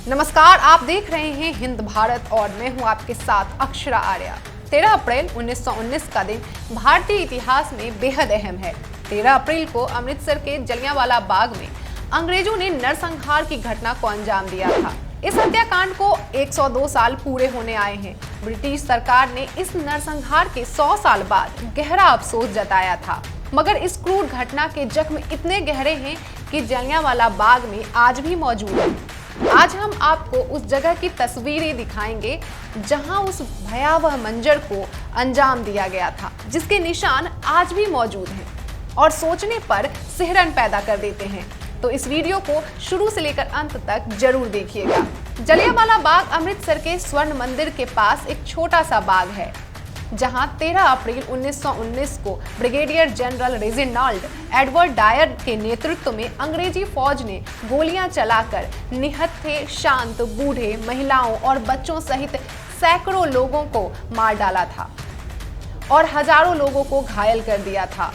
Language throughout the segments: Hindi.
नमस्कार, आप देख रहे हैं हिंद भारत और मैं हूं आपके साथ अक्षरा आर्या। 13 अप्रैल 1919 का दिन भारतीय इतिहास में बेहद अहम है। 13 अप्रैल को अमृतसर के जलियांवाला बाग में अंग्रेजों ने नरसंहार की घटना को अंजाम दिया था। इस हत्याकांड को 102 साल पूरे होने आए हैं। ब्रिटिश सरकार ने इस नरसंहार के 100 साल बाद गहरा अफसोस जताया था, मगर इस क्रूर घटना के जख्म इतने गहरे हैं कि जलियांवाला बाग में आज भी मौजूद है। आज हम आपको उस जगह की तस्वीरें दिखाएंगे जहां उस भयावह मंजर को अंजाम दिया गया था, जिसके निशान आज भी मौजूद हैं और सोचने पर सिहरन पैदा कर देते हैं। तो इस वीडियो को शुरू से लेकर अंत तक जरूर देखिएगा। जलियांवाला बाग अमृतसर के स्वर्ण मंदिर के पास एक छोटा सा बाग है, जहां 13 अप्रैल 1919 को brigadier general Reginald Edward Dyer के नेतृत्व में अंग्रेजी फौज ने गोलियां चलाकर निहत्थे, शांत, बूढ़े, महिलाओं और बच्चों सहित सैकड़ों लोगों को मार डाला था और हजारों लोगों को घायल कर दिया था।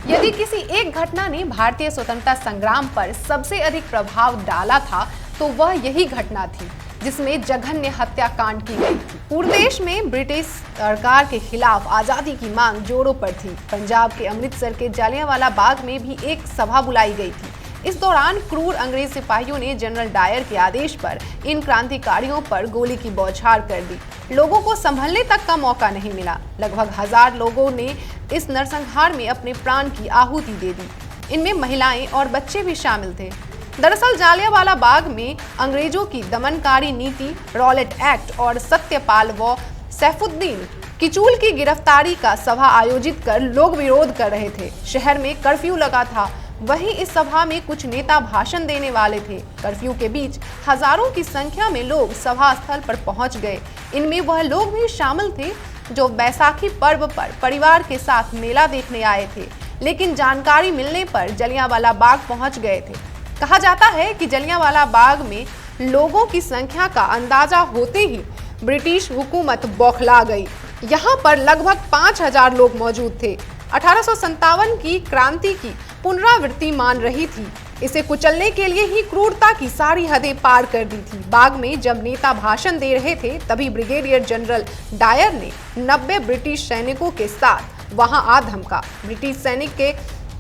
यदि किसी एक घटना ने भारतीय स्वतंत्रता संग्राम पर सबसे अधिक प्रभाव डाला था तो वह यही घटना थी जिसमें जघन्य हत्याकांड की गई थी। पूरे देश में ब्रिटिश सरकार के खिलाफ आजादी की मांग जोरों पर थी। पंजाब के अमृतसर के जलियांवाला बाग में भी एक सभा बुलाई गई थी। इस दौरान क्रूर अंग्रेज सिपाहियों ने जनरल डायर के आदेश पर इन क्रांतिकारियों पर गोली की बौछार कर दी। लोगों को संभलने तक का मौका नहीं मिला। लगभग 1000 लोगों ने इस नरसंहार में अपने प्राण की आहुति दे दी। इनमें महिलाएं और बच्चे भी शामिल थे। दरअसल जलियांवाला बाग में अंग्रेजों की दमनकारी नीति, रॉलेट एक्ट और सत्यपाल व सैफुद्दीन किचूल की गिरफ्तारी का सभा आयोजित कर लोग विरोध कर रहे थे। शहर में कर्फ्यू लगा था। वहीं इस सभा में कुछ नेता भाषण देने वाले थे। कर्फ्यू के बीच हजारों की संख्या में लोग सभा स्थल पर पहुंच गए। इनमें वह लोग भी शामिल थे जो बैसाखी पर्व पर परिवार के साथ मेला देखने आए थे, लेकिन जानकारी मिलने पर जलियांवाला बाग पहुंच गए थे। कहा जाता है कि जलियांवाला बाग में लोगों की संख्या का अंदाजा होते ही ब्रिटिश हुकूमत बौखला गई। यहाँ पर लगभग 5000 लोग मौजूद थे। 1857 की क्रांति की पुनरावृत्ति मान रही थी। इसे कुचलने के लिए ही क्रूरता की सारी हदें पार कर दी थी। बाग में जब नेता भाषण दे रहे थे तभी ब्रिगेडियर जनरल डायर ने 90 ब्रिटिश सैनिकों के साथ वहां आ धमका। ब्रिटिश सैनिक के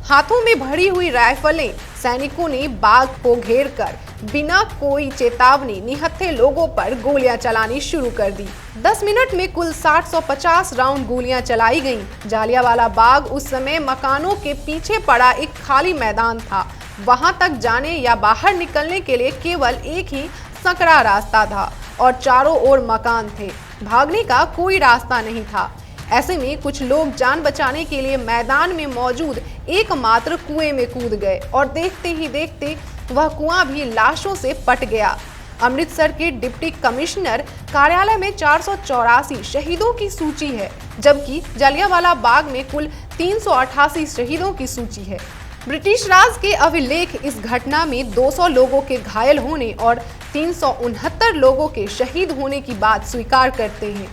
हाथों में भरी हुई राइफलें सैनिकों ने बाग को घेरकर बिना कोई चेतावनी निहत्थे लोगों पर गोलियां चलानी शुरू कर दी। 10 मिनट में कुल 60-50 राउंड गोलियां चलाई गईं। जलियांवाला बाग उस समय मकानों के पीछे पड़ा एक खाली मैदान था। वहां तक जाने या बाहर निकलने के लिए केवल एक ही संकरा रास्ता था और चारों ओर मकान थे। भागने का कोई रास्ता नहीं था। ऐसे में कुछ लोग जान बचाने के लिए मैदान में मौजूद एकमात्र कुएं में कूद गए और देखते ही देखते वह कुआं भी लाशों से पट गया। अमृतसर के डिप्टी कमिश्नर कार्यालय में 484 शहीदों की सूची है, जबकि जलियांवाला बाग में कुल 388 शहीदों की सूची है। ब्रिटिश राज के अभिलेख इस घटना में 200 लोगों के घायल होने और 369 लोगों के शहीद होने की बात स्वीकार करते हैं।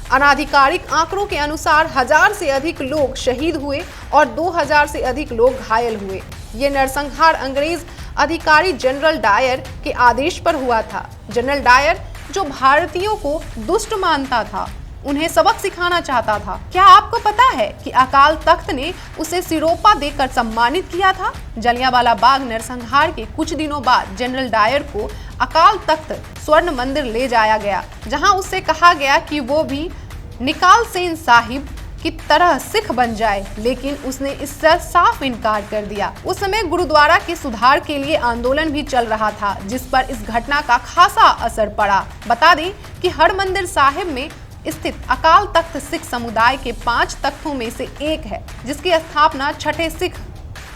अनाधिकारिक आंकड़ों के अनुसार 1000 से अधिक लोग शहीद हुए और 2000 से अधिक लोग घायल हुए। ये नरसंहार अंग्रेज अधिकारी जनरल डायर के आदेश पर हुआ था। जनरल डायर जो भारतीयों को दुष्ट मानता था, उन्हें सबक सिखाना चाहता था। क्या आपको पता है कि अकाल तख्त ने उसे सिरोपा देकर सम्मानित किया था? जलियांवाला बाग नरसंहार के कुछ दिनों बाद जनरल डायर को अकाल तख्त स्वर्ण मंदिर ले जाया गया, जहां उससे कहा गया कि वो भी निकाल सेन साहिब की तरह सिख बन जाए, लेकिन उसने इससे साफ इनकार कर दिया। उस समय गुरुद्वारा के सुधार के लिए आंदोलन भी चल रहा था, जिस पर इस घटना का खासा असर पड़ा। बता दें कि हरमंदिर साहिब में स्थित अकाल तख्त सिख समुदाय के 5 तख्तों में से एक है, जिसकी स्थापना छठे सिख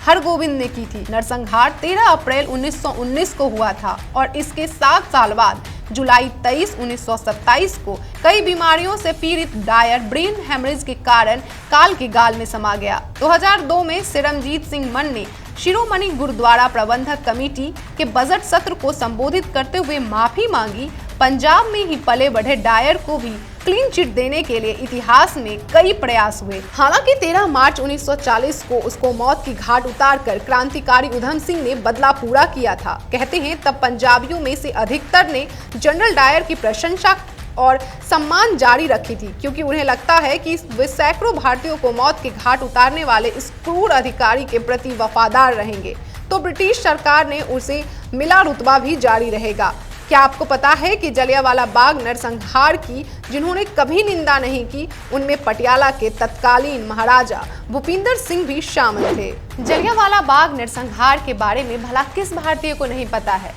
हरगोविंद ने की थी। नरसंहार 13 अप्रैल 1919 को हुआ था और इसके 7 साल बाद जुलाई 23, 1927 को कई बीमारियों से पीड़ित डायर ब्रेन हेमरेज के कारण काल के गाल में समा गया। 2002 में सिरमजीत सिंह मन ने शिरोमणि गुरुद्वारा प्रबंधक कमेटी के बजट सत्र को संबोधित करते हुए माफी मांगी। पंजाब में ही पले बढ़े डायर को भी क्लीन चिट देने के लिए इतिहास में कई प्रयास हुए। हालांकि 13 मार्च 1940 को उसको मौत की घाट उतारकर क्रांतिकारी उधम सिंह ने बदला पूरा किया था। कहते हैं तब पंजाबियों में से अधिकतर ने जनरल डायर की प्रशंसा और सम्मान जारी रखी थी, क्योंकि उन्हें लगता है कि वे सैकड़ों भारतीयों को मौत के घाट उतारने वाले इस क्रूर अधिकारी के प्रति वफादार रहेंगे, तो ब्रिटिश सरकार ने उसे मिला रुतबा भी जारी रहेगा। क्या आपको पता है कि जलियांवाला बाग नरसंहार की जिन्होंने कभी निंदा नहीं की, उनमें पटियाला के तत्कालीन महाराजा भूपिंदर सिंह भी शामिल थे। जलियांवाला बाग नरसंहार के बारे में भला किस भारतीय को नहीं पता है।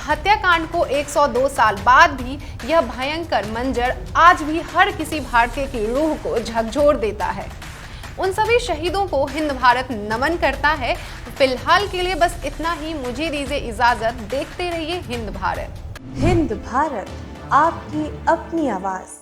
हत्याकांड को 102 साल बाद भी यह भयंकर मंजर आज भी हर किसी भारतीय की रूह को झकझोर देता है। उन सभी शहीदों को हिंद भारत नमन करता है। फिलहाल के लिए बस इतना ही, मुझे दीजिए इजाजत। देखते रहिए हिंद भारत। हिंद भारत, आपकी अपनी आवाज़।